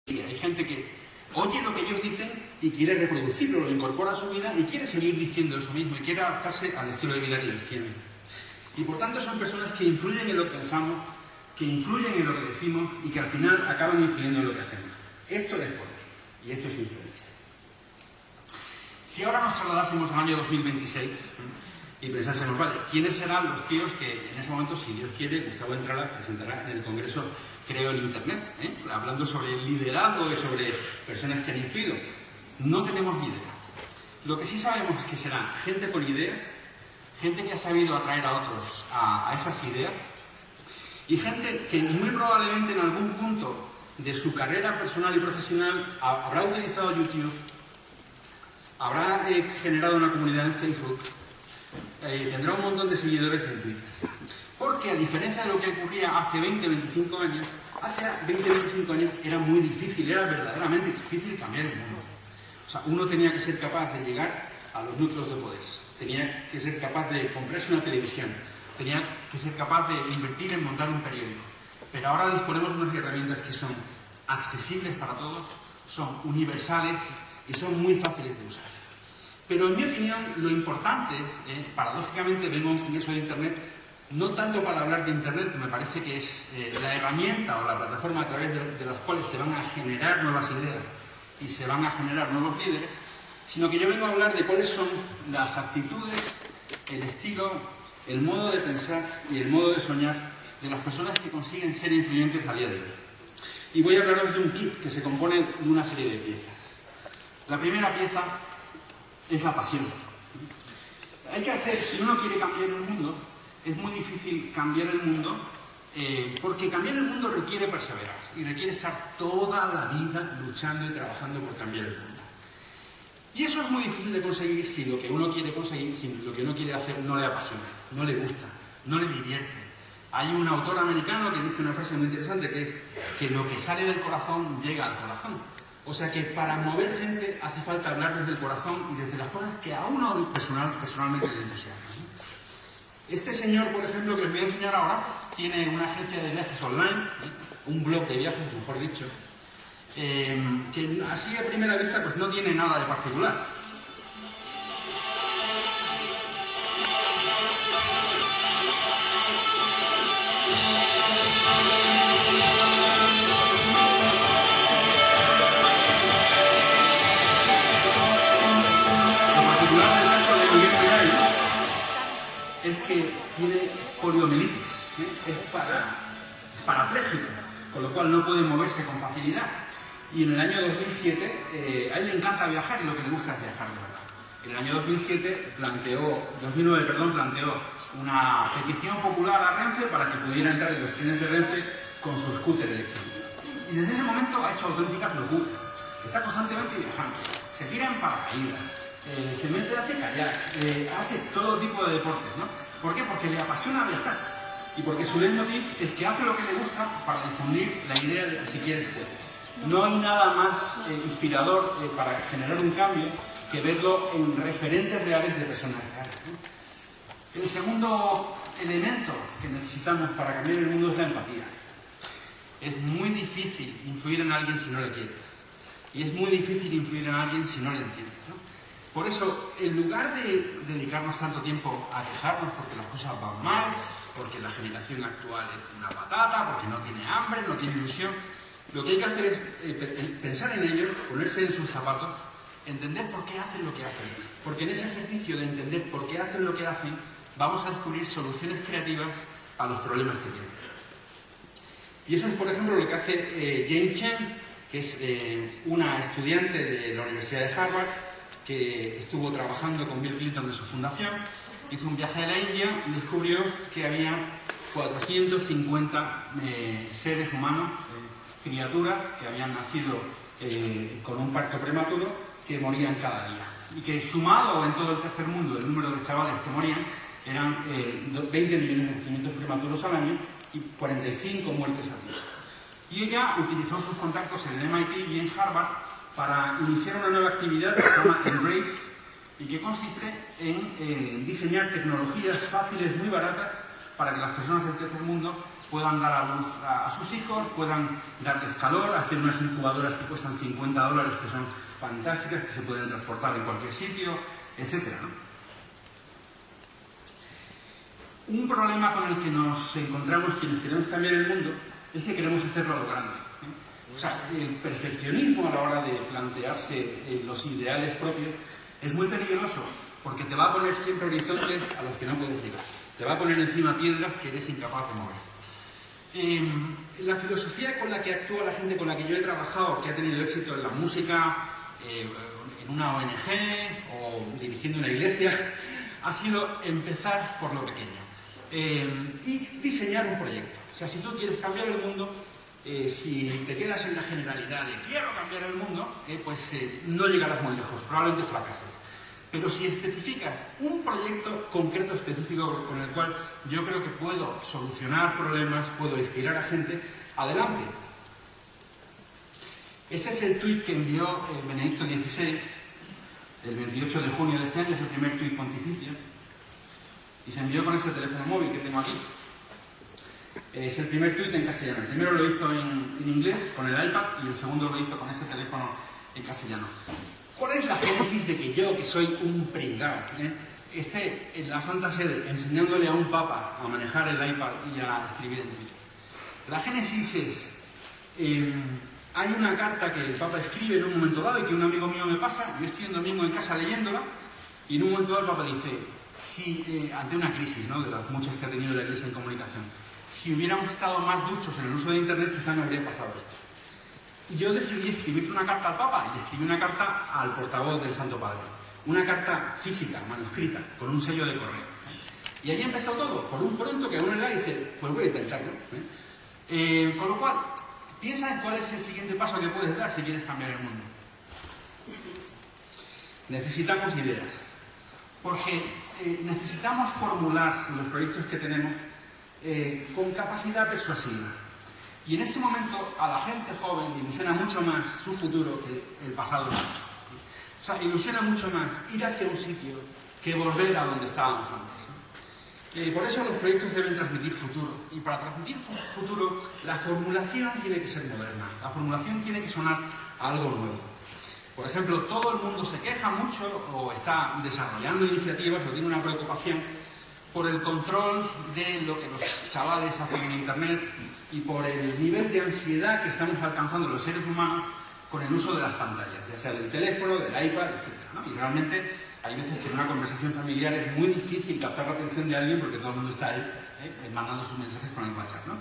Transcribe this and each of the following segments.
Sí, hay gente que oye lo que ellos dicen y quiere reproducirlo, lo incorpora a su vida y quiere seguir diciendo eso mismo y quiere adaptarse al estilo de vida que ellos tienen. Y por tanto son personas que influyen en lo que pensamos, que influyen en lo que decimos y que al final acaban influyendo en lo que hacemos. Esto es poder y esto es influencia. Si ahora nos trasladásemos al año 2026 y pensásemos, vale, ¿quiénes serán los tíos que en ese momento, si Dios quiere, Gustavo Entrada presentará en el Congreso Creo en Internet, hablando sobre el liderazgo y sobre personas que han influido? No tenemos ni idea. Lo que sí sabemos es que será gente con ideas, gente que ha sabido atraer a otros a esas ideas y gente que muy probablemente en algún punto de su carrera personal y profesional habrá utilizado YouTube, habrá generado una comunidad en Facebook, tendrá un montón de seguidores en Twitter. Porque a diferencia de lo que ocurría hace 20, 25 años, hace 20, 25 años era muy difícil, era verdaderamente difícil cambiar el mundo. O sea, uno tenía que ser capaz de llegar a los núcleos de poder, tenía que ser capaz de comprarse una televisión, tenía que ser capaz de invertir en montar un periódico. Pero ahora disponemos de unas herramientas que son accesibles para todos, son universales y son muy fáciles de usar. Pero en mi opinión, lo importante, paradójicamente vengo a un congreso de Internet, no tanto para hablar de Internet, que me parece que es la herramienta o la plataforma a través de las cuales se van a generar nuevas ideas y se van a generar nuevos líderes, sino que yo vengo a hablar de cuáles son las actitudes, el estilo, el modo de pensar y el modo de soñar de las personas que consiguen ser influyentes a día de hoy. Y voy a hablaros de un kit que se compone de una serie de piezas. La primera pieza es la pasión. Hay que hacer, si uno quiere cambiar el mundo, es muy difícil cambiar el mundo porque cambiar el mundo requiere perseverar y requiere estar toda la vida luchando y trabajando por cambiar el mundo. Y eso es muy difícil de conseguir si lo que uno quiere conseguir, si lo que uno quiere hacer no le apasiona, no le gusta, no le divierte. Hay un autor americano que dice una frase muy interesante que es que lo que sale del corazón llega al corazón. O sea que para mover gente hace falta hablar desde el corazón y desde las cosas que a uno personalmente le entusiasman. Este señor, por ejemplo, que os voy a enseñar ahora, tiene una agencia de viajes online, un blog de viajes, mejor dicho, que así a primera vista pues no tiene nada de particular. Es que tiene poliomielitis, es parapléjico, con lo cual no puede moverse con facilidad. Y en el año 2007, a él le encanta viajar y lo que le gusta es viajar, de verdad. En el año 2009 planteó una petición popular a Renfe para que pudiera entrar en los trenes de Renfe con su scooter eléctrico. Y desde ese momento ha hecho auténticas locuras. Está constantemente viajando, se tira en paracaídas, se mete, hace kayak, hace todo tipo de deportes, ¿no? ¿Por qué? Porque le apasiona viajar y porque su leitmotiv es que hace lo que le gusta para difundir la idea de que si quieres puedes. No hay nada más inspirador para generar un cambio que verlo en referentes reales de personas reales, ¿no? El segundo elemento que necesitamos para cambiar el mundo es la empatía. Es muy difícil influir en alguien si no le quieres y es muy difícil influir en alguien si no le entiendes, ¿no? Por eso, en lugar de dedicarnos tanto tiempo a quejarnos porque las cosas van mal, porque la generación actual es una patata, porque no tiene hambre, no tiene ilusión, lo que hay que hacer es pensar en ellos, ponerse en sus zapatos, entender por qué hacen lo que hacen. Porque en ese ejercicio de entender por qué hacen lo que hacen, vamos a descubrir soluciones creativas a los problemas que tienen. Y eso es, por ejemplo, lo que hace Jane Chen, que es una estudiante de la Universidad de Harvard, que estuvo trabajando con Bill Clinton en su fundación, hizo un viaje a la India y descubrió que había 450 seres humanos, criaturas que habían nacido con un parto prematuro, que morían cada día. Y que sumado en todo el tercer mundo el número de chavales que morían, eran 20 millones de nacimientos prematuros al año y 45 muertes al día. Y ella utilizó sus contactos en el MIT y en Harvard para iniciar una nueva actividad que se llama Embrace y que consiste en diseñar tecnologías fáciles, muy baratas, para que las personas del tercer mundo puedan dar a luz a sus hijos, puedan darles calor, hacer unas incubadoras que cuestan $50, que son fantásticas, que se pueden transportar en cualquier sitio, etc., ¿no? Un problema con el que nos encontramos quienes queremos cambiar el mundo es que queremos hacerlo a lo grande, ¿eh? O sea, el perfeccionismo a la hora de plantearse los ideales propios es muy peligroso, porque te va a poner siempre horizontes a los que no puedes llegar. Te va a poner encima piedras que eres incapaz de mover. La filosofía con la que actúa la gente con la que yo he trabajado, que ha tenido éxito en la música, en una ONG o dirigiendo una iglesia, ha sido empezar por lo pequeño y diseñar un proyecto. O sea, si tú quieres cambiar el mundo, si te quedas en la generalidad de quiero cambiar el mundo, pues no llegarás muy lejos, probablemente fracases. Pero si especificas un proyecto concreto, específico, con el cual yo creo que puedo solucionar problemas, puedo inspirar a gente, adelante. Ese es el tuit que envió Benedicto XVI el 28 de junio de este año, es el primer tuit pontificio, y se envió con ese teléfono móvil que tengo aquí. Es el primer tuit en castellano. El primero lo hizo en inglés, con el iPad, y el segundo lo hizo con ese teléfono en castellano. ¿Cuál es la génesis de que yo, que soy un pringao, esté en la Santa Sede enseñándole a un papa a manejar el iPad y a escribir en Twitter? La génesis es... hay una carta que el papa escribe en un momento dado y que un amigo mío me pasa, yo estoy un domingo en casa leyéndola, y en un momento dado el papa dice, si ante una crisis, ¿no?, de las muchas que ha tenido la Iglesia en comunicación, si hubiéramos estado más duchos en el uso de Internet, quizá no habría pasado esto. Y yo decidí escribirle una carta al Papa, y le escribí una carta al portavoz del Santo Padre. Una carta física, manuscrita, con un sello de correo. Y ahí empezó todo. Por un pronto que uno era y dice, pues voy a intentarlo. Con lo cual, piensa en cuál es el siguiente paso que puedes dar si quieres cambiar el mundo. Necesitamos ideas. Porque necesitamos formular los proyectos que tenemos con capacidad persuasiva. Y en este momento a la gente joven le ilusiona mucho más su futuro que el pasado nuestro. O sea, ilusiona mucho más ir hacia un sitio que volver a donde estábamos antes, ¿no? Por eso los proyectos deben transmitir futuro. Y para transmitir futuro, la formulación tiene que ser moderna. La formulación tiene que sonar a algo nuevo. Por ejemplo, todo el mundo se queja mucho o está desarrollando iniciativas o tiene una preocupación por el control de lo que los chavales hacen en Internet y por el nivel de ansiedad que estamos alcanzando los seres humanos con el uso de las pantallas, ya sea del teléfono, del iPad, etc., ¿no? Y realmente hay veces que en una conversación familiar es muy difícil captar la atención de alguien porque todo el mundo está ahí mandando sus mensajes con el WhatsApp, ¿no?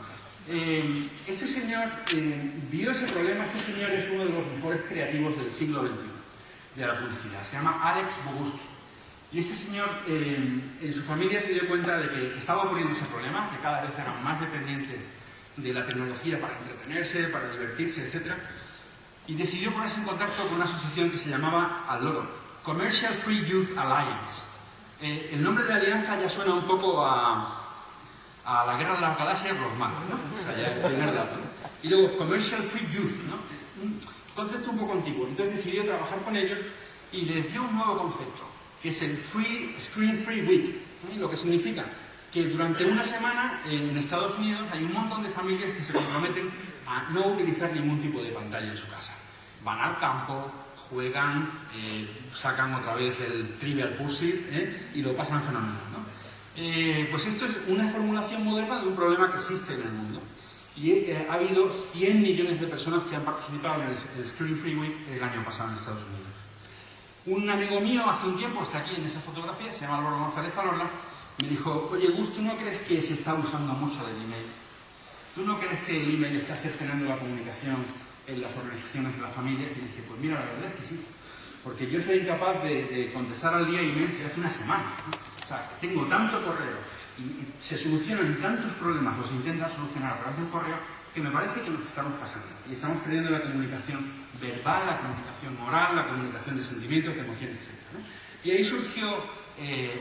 Este señor vio ese problema. Este señor es uno de los mejores creativos del siglo XXI de la publicidad. Se llama Alex Bogusky. Y este señor en su familia se dio cuenta de que estaba ocurriendo ese problema, que cada vez eran más dependientes de la tecnología para entretenerse, para divertirse, etc. Y decidió ponerse en contacto con una asociación que se llamaba ALORO, Commercial Free Youth Alliance. El nombre de alianza ya suena un poco a la guerra de las galaxias, los malos, ¿no? O sea, ya el primer dato, ¿no? Y luego Commercial Free Youth, ¿no? Un concepto un poco antiguo. Entonces decidió trabajar con ellos y les dio un nuevo concepto, que es el Free Screen Free Week, ¿no? Lo que significa que durante una semana en Estados Unidos hay un montón de familias que se comprometen a no utilizar ningún tipo de pantalla en su casa. Van al campo, juegan, sacan otra vez el Trivial Pursuit y lo pasan fenomenal, ¿no? Pues esto es una formulación moderna de un problema que existe en el mundo. Y ha habido 100 millones de personas que han participado en el Screen Free Week el año pasado en Estados Unidos. Un amigo mío hace un tiempo, está aquí en esa fotografía, se llama Álvaro González Alorla, me dijo, oye Gus, ¿tú no crees que se está usando mucho del email? ¿Tú no crees que el email está cercenando la comunicación en las organizaciones de las familias? Y dije, pues mira, la verdad es que sí. Porque yo soy incapaz de contestar al día email hace una semana, ¿no? O sea, tengo tanto correo y se solucionan tantos problemas, los intentan solucionar a través del correo, que me parece que nos estamos pasando. Y estamos perdiendo la comunicación verbal, la comunicación moral, la comunicación de sentimientos, de emociones, etc., ¿no? Y ahí surgió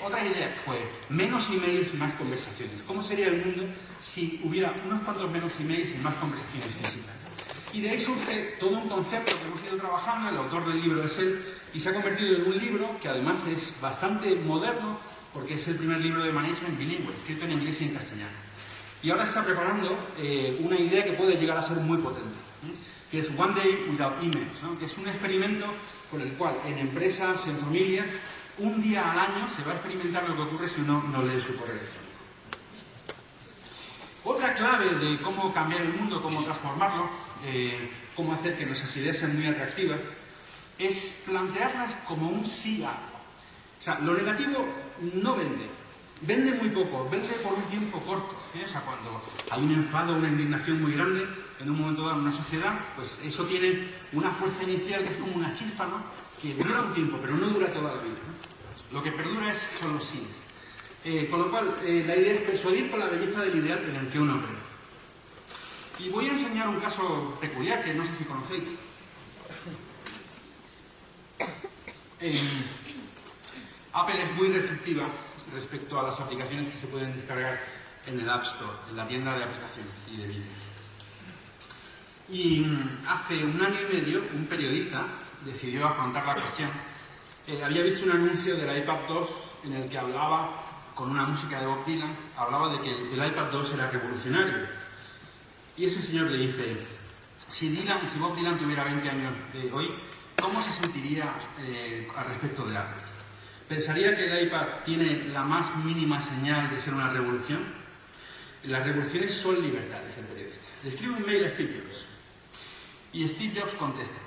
otra idea que fue menos emails, más conversaciones. ¿Cómo sería el mundo si hubiera unos cuantos menos emails y más conversaciones físicas? Y de ahí surge todo un concepto que hemos ido trabajando, el autor del libro es él, y se ha convertido en un libro que además es bastante moderno, porque es el primer libro de management bilingüe, escrito en inglés y en castellano. Y ahora está preparando una idea que puede llegar a ser muy potente, que es One Day Without Emails, ¿no? Que es un experimento con el cual en empresas, en familias, un día al año se va a experimentar lo que ocurre si uno no lee su correo electrónico. Otra clave de cómo cambiar el mundo, cómo transformarlo, cómo hacer que nuestras ideas sean muy atractivas, es plantearlas como un sí a. O sea, lo negativo no vende. Vende muy poco, vende por un tiempo corto. O sea, cuando hay un enfado, una indignación muy grande en un momento dado en una sociedad, pues eso tiene una fuerza inicial que es como una chispa, ¿no? Que dura un tiempo, pero no dura toda la vida, ¿no? Lo que perdura son los sí. Con lo cual, la idea es persuadir con la belleza del ideal en el que uno cree. Y voy a enseñar un caso peculiar que no sé si conocéis. Apple es muy restrictiva respecto a las aplicaciones que se pueden descargar en el App Store, en la tienda de aplicaciones y de vídeos. Y hace 1 año y medio, un periodista decidió afrontar la cuestión. Había visto un anuncio del iPad 2 en el que hablaba, con una música de Bob Dylan, hablaba de que el iPad 2 era revolucionario. Y ese señor le dice, si Bob Dylan tuviera 20 años hoy, ¿cómo se sentiría al respecto de Apple? ¿Pensaría que el iPad tiene la más mínima señal de ser una revolución? Las revoluciones son libertad, dice el periodista. Le escribe un mail a Steve Jobs. Y Steve Jobs contesta.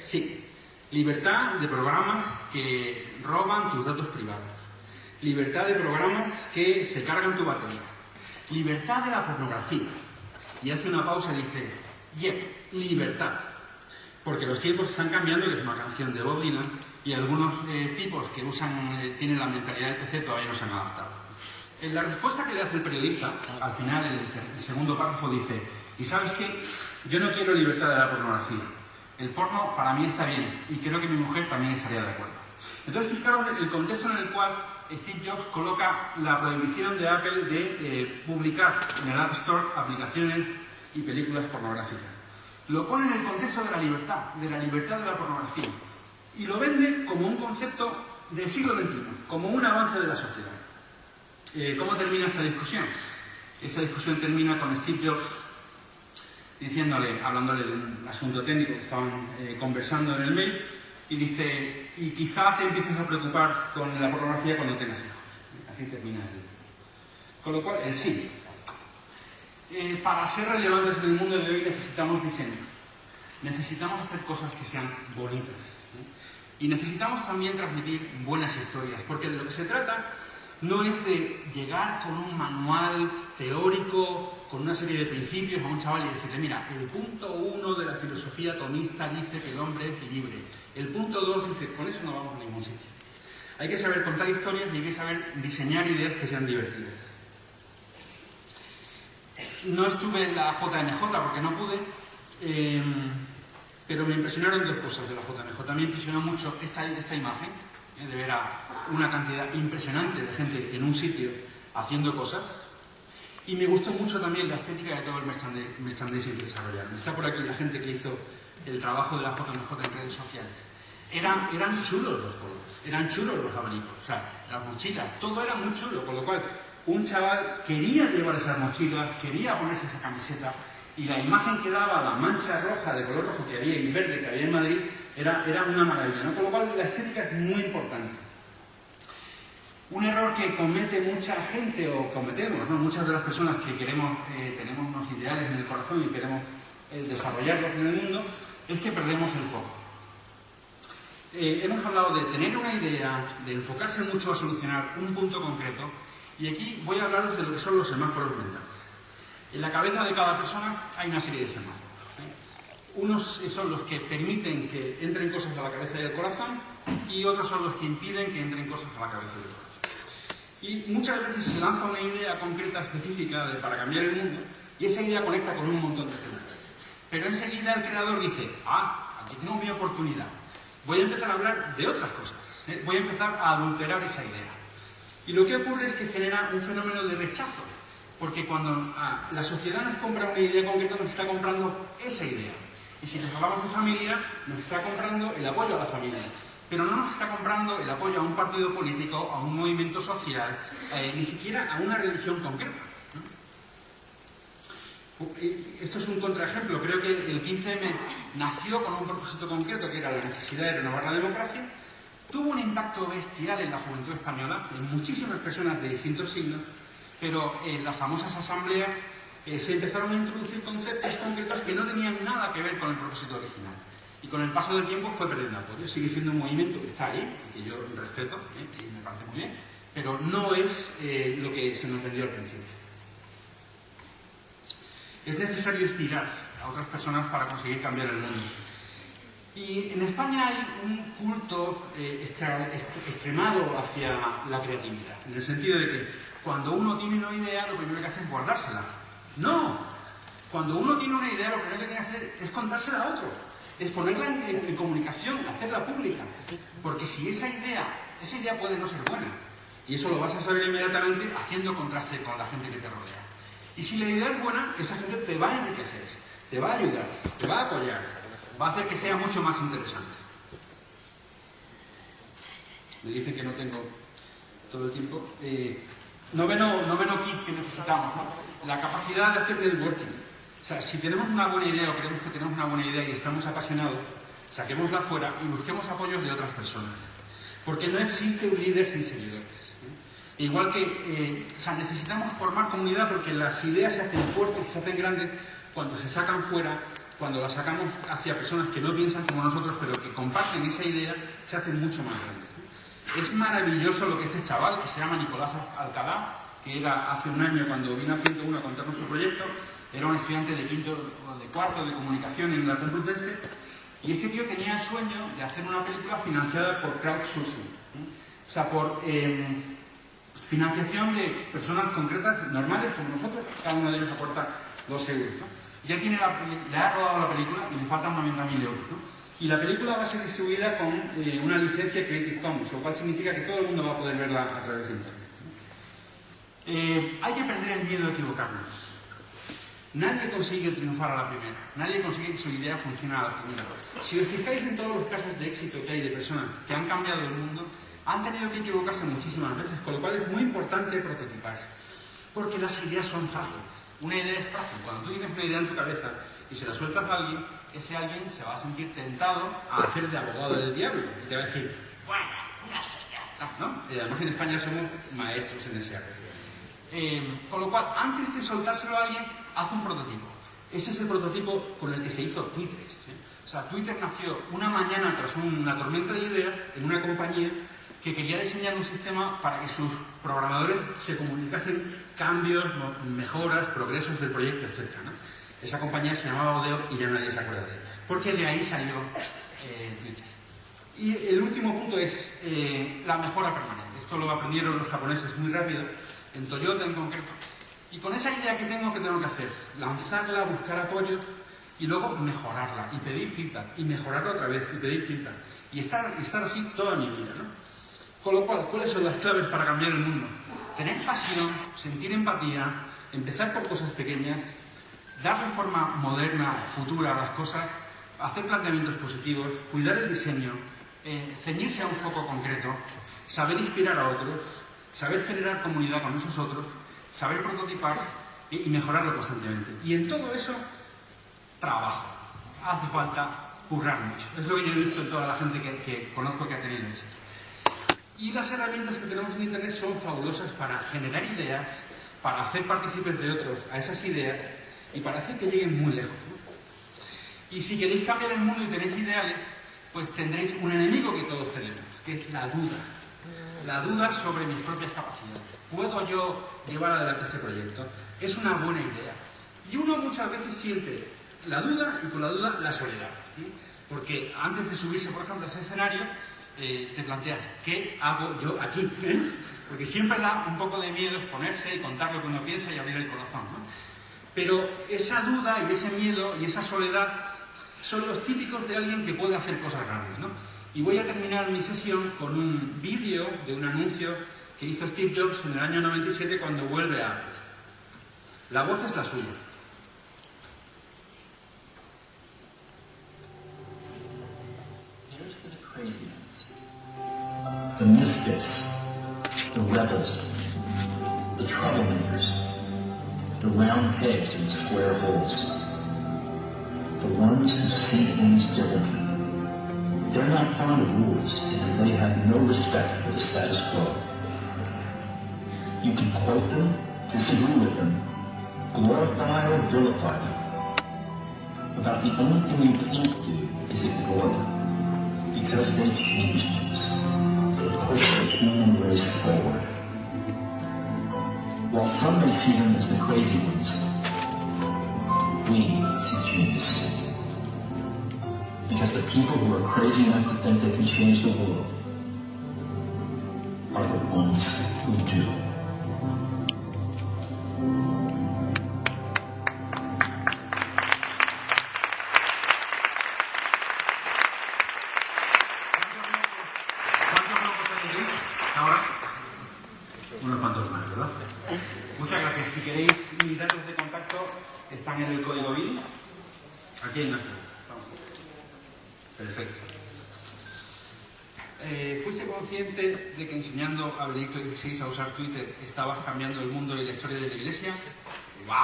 Sí, libertad de programas que roban tus datos privados. Libertad de programas que se cargan tu batería. Libertad de la pornografía. Y hace una pausa y dice, libertad. Porque los tiempos están cambiando, que es una canción de Bob Dylan, y algunos tipos que tienen la mentalidad del PC todavía no se han adaptado. En la respuesta que le hace el periodista, al final, en el segundo párrafo, dice, ¿y sabes qué? Yo no quiero libertad de la pornografía. El porno para mí está bien, y creo que mi mujer también estaría de acuerdo. Entonces, fijaros el contexto en el cual Steve Jobs coloca la prohibición de Apple de publicar en el App Store aplicaciones y películas pornográficas. Lo pone en el contexto de la libertad de la pornografía. Y lo vende como un concepto del siglo XXI, como un avance de la sociedad. ¿Cómo termina esta discusión? Esa discusión termina con Steve Jobs hablándole de un asunto técnico que estaban conversando en el mail, y dice, y quizá te empieces a preocupar con la pornografía cuando tengas hijos. Así termina él. Con lo cual, el sí. Para ser relevantes en el mundo de hoy necesitamos diseño. Necesitamos hacer cosas que sean bonitas. Y necesitamos también transmitir buenas historias, porque de lo que se trata no es de llegar con un manual teórico, con una serie de principios a un chaval y decirle, mira, el punto 1 de la filosofía tomista dice que el hombre es libre. El punto 2 dice, con eso no vamos a ningún sitio. Hay que saber contar historias y hay que saber diseñar ideas que sean divertidas. No estuve en la JMJ porque no pude, pero me impresionaron 2 cosas de la JMJ. Me impresionó mucho esta imagen, de ver a una cantidad impresionante de gente en un sitio haciendo cosas. Y me gustó mucho también la estética de todo el merchandising que desarrollaron. Está por aquí la gente que hizo el trabajo de la JMJ en redes sociales. Eran chulos los polos, eran chulos los abanicos, o sea, las mochilas, todo era muy chulo, con lo cual un chaval quería llevar esas mochilas, quería ponerse esa camiseta, y la imagen que daba, la mancha roja de color rojo que había y verde que había en Madrid, era una maravilla, ¿no? Con lo cual la estética es muy importante. Un error que comete mucha gente, o cometemos, ¿no? Muchas de las personas que tenemos unos ideales en el corazón y queremos desarrollarlos en el mundo, es que perdemos el foco. Hemos hablado de tener una idea, de enfocarse mucho a solucionar un punto concreto, y aquí voy a hablaros de lo que son los semáforos mentales. En la cabeza de cada persona hay una serie de semáforos. Unos son los que permiten que entren cosas a la cabeza y al corazón, y otros son los que impiden que entren cosas a la cabeza y al corazón. Y muchas veces se lanza una idea concreta, específica, para cambiar el mundo, y esa idea conecta con un montón de gente. Pero enseguida el creador dice, aquí tengo mi oportunidad. Voy a empezar a hablar de otras cosas. Voy a empezar a adulterar esa idea. Y lo que ocurre es que genera un fenómeno de rechazo. Porque cuando la sociedad nos compra una idea concreta, nos está comprando esa idea. Y si nos hablamos de familia, nos está comprando el apoyo a la familia. Pero no nos está comprando el apoyo a un partido político, a un movimiento social, ni siquiera a una religión concreta. Esto es un contraejemplo. Creo que el 15M nació con un propósito concreto, que era la necesidad de renovar la democracia. Tuvo un impacto bestial en la juventud española, en muchísimas personas de distintos signos, pero en las famosas asambleas se empezaron a introducir conceptos concretos que no tenían nada que ver con el propósito original. Y con el paso del tiempo fue perdiendo apoyo. Sigue siendo un movimiento que está ahí, que yo respeto, y me parece muy bien, pero no es lo que se nos vendió al principio. Es necesario inspirar a otras personas para conseguir cambiar el mundo. Y en España hay un culto extremado hacia la creatividad, en el sentido de que cuando uno tiene una idea, lo primero que hace es guardársela. ¡No! Cuando uno tiene una idea, lo primero que tiene que hacer es contársela a otro, es ponerla en comunicación, hacerla pública. Porque si esa idea puede no ser buena, y eso lo vas a saber inmediatamente haciendo contraste con la gente que te rodea. Y si la idea es buena, esa gente te va a enriquecer, te va a ayudar, te va a apoyar, va a hacer que sea mucho más interesante. Me dicen que no tengo todo el tiempo. Noveno kit que necesitamos, ¿no? La capacidad de hacer networking. O sea, si tenemos una buena idea o creemos que tenemos una buena idea y estamos apasionados, saquémosla fuera y busquemos apoyos de otras personas. Porque no existe un líder sin seguidores. Igual que necesitamos formar comunidad porque las ideas se hacen fuertes, se hacen grandes cuando se sacan fuera, cuando las sacamos hacia personas que no piensan como nosotros, pero que comparten esa idea, se hacen mucho más grandes. Es maravilloso lo que este chaval, que se llama Nicolás Alcalá, que era hace un año cuando vino a 101 a contarnos su proyecto, era un estudiante de quinto o de cuarto de comunicación en la Complutense, y ese tío tenía el sueño de hacer una película financiada por crowdsourcing, o sea, por financiación de personas concretas, normales como nosotros, cada uno de ellos aporta 2 euros, ¿no? Ya le ha rodado la película y le faltan 90.000 euros, ¿no? Y la película va a ser distribuida con una licencia Creative Commons, lo cual significa que todo el mundo va a poder verla a través de Internet. Hay que perder el miedo a equivocarnos. Nadie consigue triunfar a la primera, nadie consigue que su idea funcione a la primera. Si os fijáis en todos los casos de éxito que hay de personas que han cambiado el mundo, han tenido que equivocarse muchísimas veces, con lo cual es muy importante prototipar. Porque las ideas son frágiles. Una idea es frágil. Cuando tú tienes una idea en tu cabeza y se la sueltas a alguien, ese alguien se va a sentir tentado a hacer de abogado del diablo. Y te va a decir, bueno, ya sé, ya. ¿No? Y además en España somos maestros en ese arte. Con lo cual, antes de soltárselo a alguien, haz un prototipo. Ese es el prototipo con el que se hizo Twitter. ¿Sí? O sea, Twitter nació una mañana tras una tormenta de ideas en una compañía que quería diseñar un sistema para que sus programadores se comunicasen cambios, mejoras, progresos del proyecto, etc., ¿no? Esa compañía se llamaba Odeo y ya nadie se acuerda de ella, porque de ahí salió Twitter. Y el último punto es la mejora permanente. Esto lo aprendieron los japoneses muy rápido, en Toyota en concreto. Y con esa idea que tengo que hacer, lanzarla, buscar apoyo y luego mejorarla y pedir feedback y mejorarla otra vez y pedir feedback y estar así toda mi vida, ¿no? Con lo cual, ¿cuáles son las claves para cambiar el mundo? Tener pasión, sentir empatía, empezar por cosas pequeñas, darle forma moderna, futura a las cosas, hacer planteamientos positivos, cuidar el diseño, ceñirse a un foco concreto, saber inspirar a otros, saber generar comunidad con esos otros, saber prototipar y mejorarlo constantemente. Y en todo eso, trabajo. Hace falta currar mucho. Es lo que yo he visto en toda la gente que conozco que ha tenido éxito. Y las herramientas que tenemos en Internet son fabulosas para generar ideas, para hacer partícipes de otros a esas ideas y para hacer que lleguen muy lejos, ¿no? Y si queréis cambiar el mundo y tenéis ideales, pues tendréis un enemigo que todos tenemos, que es la duda. La duda sobre mis propias capacidades. ¿Puedo yo llevar adelante este proyecto? Es una buena idea. Y uno muchas veces siente la duda y con la duda la soledad, ¿sí? Porque antes de subirse, por ejemplo, a ese escenario, te planteas, ¿qué hago yo aquí? Porque siempre da un poco de miedo exponerse y contar lo que uno piensa y abrir el corazón, ¿no? Pero esa duda y ese miedo y esa soledad son los típicos de alguien que puede hacer cosas grandes, ¿no? Y voy a terminar mi sesión con un vídeo de un anuncio que hizo Steve Jobs en el año 97 cuando vuelve a Apple. La voz es la suya. Here's the crazy ones. The misfits, the rebels, the troublemakers, the round pegs in the square holes. The ones who see things differently. They're not fond of rules, and they have no respect for the status quo. You can quote them, disagree with them, glorify or vilify them. About the only thing you can't do is ignore them, because they change things. They push the human race forward. While some may see them as the crazy ones, we see changes. Because the people who are crazy enough to think they can change the world are the ones who do. Unos cuantos más, ¿verdad? Muchas gracias. Si queréis mis datos de contacto, están en el código BIN. Aquí en la... Perfecto. ¿Fuiste consciente de que enseñando a Benedicto XVI a usar Twitter estabas cambiando el mundo y la historia de la Iglesia? ¡Wow!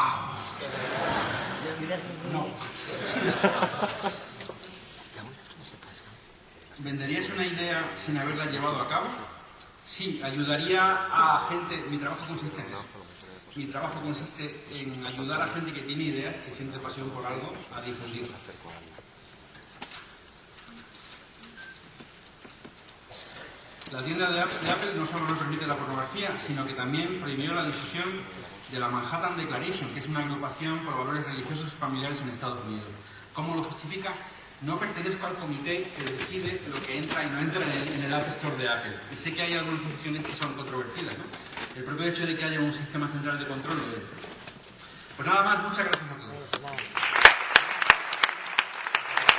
No. ¿Venderías una idea sin haberla llevado a cabo? Sí, ayudaría a gente. Mi trabajo consiste en eso. Mi trabajo consiste en ayudar a gente que tiene ideas, que siente pasión por algo, a difundirlas. La tienda de apps de Apple no solo no permite la pornografía, sino que también prohibió la difusión de la Manhattan Declaration, que es una agrupación por valores religiosos y familiares en Estados Unidos. ¿Cómo lo justifica? No pertenezco al comité que decide lo que entra y no entra en el App Store de Apple. Y sé que hay algunas decisiones que son controvertidas, ¿no? El propio hecho de que haya un sistema central de control lo es. Pues nada más, muchas gracias a